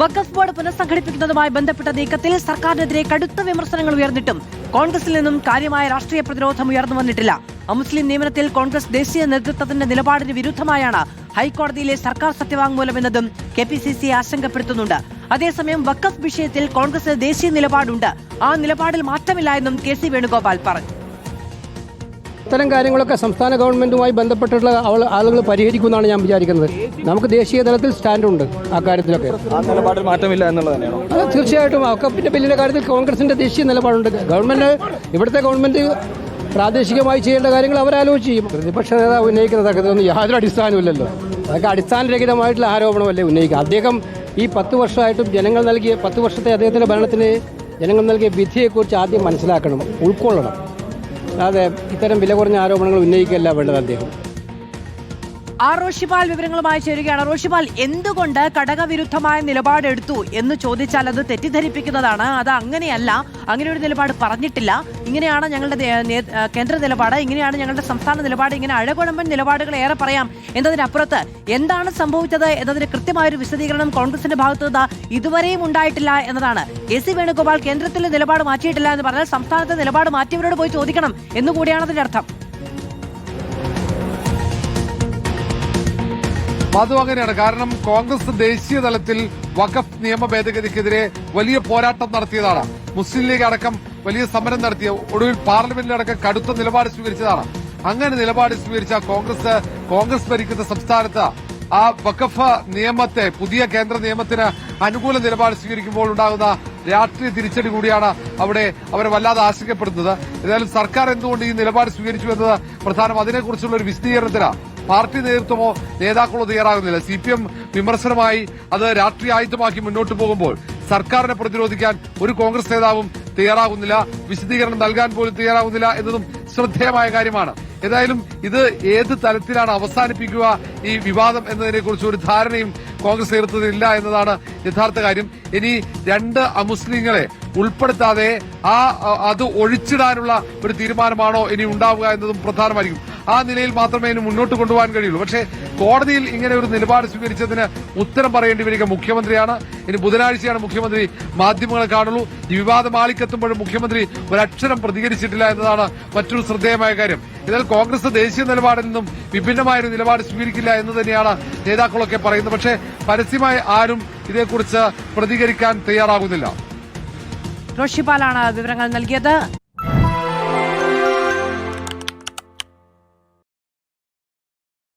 വഖഫ് board പുനഃസംഘടിപ്പിക്കുന്നതുമായി ബന്ധപ്പെട്ട നീക്കത്തിൽ സർക്കാരിനെതിരെ കടുത്ത വിമർശനങ്ങൾ ഉയർന്നിട്ടും കോൺഗ്രസിൽ നിന്നും കാര്യമായ രാഷ്ട്രീയ പ്രതിരോധം ഉയർന്നു വന്നിട്ടില്ല. അമുസ്ലിം നിയമനത്തിൽ കോൺഗ്രസ് ദേശീയ നേതൃത്വത്തിന്റെ നിലപാടിന് വിരുദ്ധമായാണ് ഹൈക്കോടതിയിലെ സർക്കാർ സത്യവാങ്മൂലം എന്നതും KPCC ആശങ്കപ്പെടുത്തുന്നുണ്ട്. അതേസമയം വഖഫ് വിഷയത്തിൽ കോൺഗ്രസിന് ദേശീയ നിലപാടുണ്ട്. ആ നിലപാടിൽ മാറ്റമില്ല എന്നും KC വേണുഗോപാൽ പറഞ്ഞു. ഇത്തരം കാര്യങ്ങളൊക്കെ സംസ്ഥാന ഗവൺമെന്റുമായി ബന്ധപ്പെട്ടുള്ള ആളുകൾ പരിഹരിക്കുമെന്നാണ് ഞാൻ വിചാരിക്കുന്നത്. നമുക്ക് ദേശീയ തലത്തിൽ സ്റ്റാൻഡുണ്ട് ആ കാര്യത്തിലൊക്കെ. ആ നിലപാടിൽ മാറ്റമില്ല എന്നുള്ളത് തന്നെയാണോ? തീർച്ചയായിട്ടും വഖഫിന്റെ ബില്ലിന്റെ കാര്യത്തിൽ കോൺഗ്രസിന്റെ ദേശീയ നിലപാടുണ്ട്. ഇവിടുത്തെ ഗവൺമെന്റ് പ്രാദേശികമായി ചെയ്യേണ്ട കാര്യങ്ങൾ അവരാലോചിച്ച് ചെയ്യും. പ്രതിപക്ഷ നേതാവ് ഉന്നയിക്കുന്നതൊക്കെ ഇതൊന്നും യാതൊരു അടിസ്ഥാനമില്ലല്ലോ. അതൊക്കെ അടിസ്ഥാനരഹിതമായിട്ടുള്ള ആരോപണമല്ലേ ഉന്നയിക്കുക. അദ്ദേഹം ഈ 10 വർഷമായിട്ടും 10 വർഷത്തെ അദ്ദേഹത്തിന്റെ ഭരണത്തിന് ജനങ്ങൾ നൽകിയ വിധിയെക്കുറിച്ച് ആദ്യം മനസ്സിലാക്കണം, ഉൾക്കൊള്ളണം. അതെ, ഇത്തരം വില കുറഞ്ഞ ആരോപണങ്ങൾ ഉന്നയിക്കുകയല്ല വേണ്ടത് അദ്ദേഹം. റോഷിപാൽ വിവരങ്ങളുമായി ചേരുകയാണ്. റോഷിപാൽ, എന്തുകൊണ്ട് ഘടകവിരുദ്ധമായ നിലപാടെടുത്തു എന്ന് ചോദിച്ചാൽ അത് തെറ്റിദ്ധരിപ്പിക്കുന്നതാണ്. അത് അങ്ങനെയല്ല, അങ്ങനെ ഒരു നിലപാട് പറഞ്ഞിട്ടില്ല. ഇങ്ങനെയാണ് ഞങ്ങളുടെ കേന്ദ്ര നിലപാട്, ഇങ്ങനെയാണ് ഞങ്ങളുടെ സംസ്ഥാന നിലപാട്, ഇങ്ങനെ അഴകുഴമ്പൻ നിലപാടുകൾ ഏറെ പറയാം എന്നതിനപ്പുറത്ത് എന്താണ് സംഭവിച്ചത് എന്നതിന് കൃത്യമായൊരു വിശദീകരണം കോൺഗ്രസിന്റെ ഭാഗത്തുനിന്ന് ഇതുവരെയും ഉണ്ടായിട്ടില്ല എന്നതാണ്. KC വേണുഗോപാൽ കേന്ദ്രത്തിലെ നിലപാട് മാറ്റിയിട്ടില്ല എന്ന് പറഞ്ഞാൽ സംസ്ഥാനത്തെ നിലപാട് മാറ്റിയവരോട് പോയി ചോദിക്കണം എന്നുകൂടിയാണ് അതിന്റെ അർത്ഥം. അതും അങ്ങനെയാണ്. കാരണം കോൺഗ്രസ് ദേശീയ തലത്തിൽ വഖഫ് നിയമ ഭേദഗതിക്കെതിരെ വലിയ പോരാട്ടം നടത്തിയതാണ്. മുസ്ലിം ലീഗ് അടക്കം വലിയ സമരം നടത്തിയ, ഒടുവിൽ പാർലമെന്റിലടക്കം കടുത്ത നിലപാട് സ്വീകരിച്ചതാണ്. അങ്ങനെ നിലപാട് സ്വീകരിച്ച കോൺഗ്രസ് ഭരിക്കുന്ന സംസ്ഥാനത്ത് ആ വഖഫ് നിയമത്തെ, പുതിയ കേന്ദ്ര നിയമത്തിന് അനുകൂല നിലപാട് സ്വീകരിക്കുമ്പോൾ ഉണ്ടാകുന്ന രാഷ്ട്രീയ തിരിച്ചടി കൂടിയാണ് അവരെ വല്ലാതെ ആശങ്കപ്പെടുന്നത്. ഏതായാലും സർക്കാർ എന്തുകൊണ്ട് ഈ നിലപാട് സ്വീകരിച്ചു എന്നത് പ്രധാനം. അതിനെക്കുറിച്ചുള്ള ഒരു വിശദീകരണത്തിനാണ് പാർട്ടി നേതൃത്വമോ നേതാക്കളോ തയ്യാറാകുന്നില്ല. CPM വിമർശനമായി അത് രാഷ്ട്രീയ ആയുധമാക്കി മുന്നോട്ട് പോകുമ്പോൾ സർക്കാരിനെ പ്രതിരോധിക്കാൻ ഒരു കോൺഗ്രസ് നേതാവും തയ്യാറാകുന്നില്ല, വിശദീകരണം നൽകാൻ പോലും തയ്യാറാകുന്നില്ല എന്നതും ശ്രദ്ധേയമായ കാര്യമാണ്. ഏതായാലും ഇത് ഏത് തലത്തിലാണ് അവസാനിപ്പിക്കുക ഈ വിവാദം എന്നതിനെക്കുറിച്ച് ഒരു ധാരണയും കോൺഗ്രസ് നേതൃത്വത്തിലില്ല എന്നതാണ് യഥാർത്ഥ കാര്യം. ഇനി 2 അമുസ്ലിങ്ങളെ ഉൾപ്പെടുത്താതെ അത് ഒഴിച്ചിടാനുള്ള ഒരു തീരുമാനമാണോ ഇനി ഉണ്ടാവുക എന്നതും പ്രധാനമായിരിക്കും. ആ നിലയിൽ മാത്രമേ ഇനി മുന്നോട്ട് കൊണ്ടുപോകാൻ കഴിയുള്ളൂ. പക്ഷേ കോടതിയിൽ ഇങ്ങനെ ഒരു നിലപാട് സ്വീകരിച്ചതിന് ഉത്തരം പറയേണ്ടി വരിക മുഖ്യമന്ത്രിയാണ്. ഇനി ബുധനാഴ്ചയാണ് മുഖ്യമന്ത്രി മാധ്യമങ്ങളെ കാണുള്ളൂ. ഈ വിവാദം ആളിക്കെത്തുമ്പോഴും മുഖ്യമന്ത്രി ഒരക്ഷരം പ്രതികരിച്ചിട്ടില്ല എന്നതാണ് മറ്റൊരു ശ്രദ്ധേയമായ കാര്യം. എന്നാൽ കോൺഗ്രസ് ദേശീയ നിലപാടിൽ നിന്നും വിഭിന്നമായൊരു നിലപാട് സ്വീകരിക്കില്ല എന്ന് തന്നെയാണ് നേതാക്കളൊക്കെ പറയുന്നത്. പക്ഷേ പരസ്യമായി ആരും ഇതേക്കുറിച്ച് പ്രതികരിക്കാൻ തയ്യാറാകുന്നില്ല. റോഷിപാലാണ് വിവരങ്ങൾ നൽകിയത്.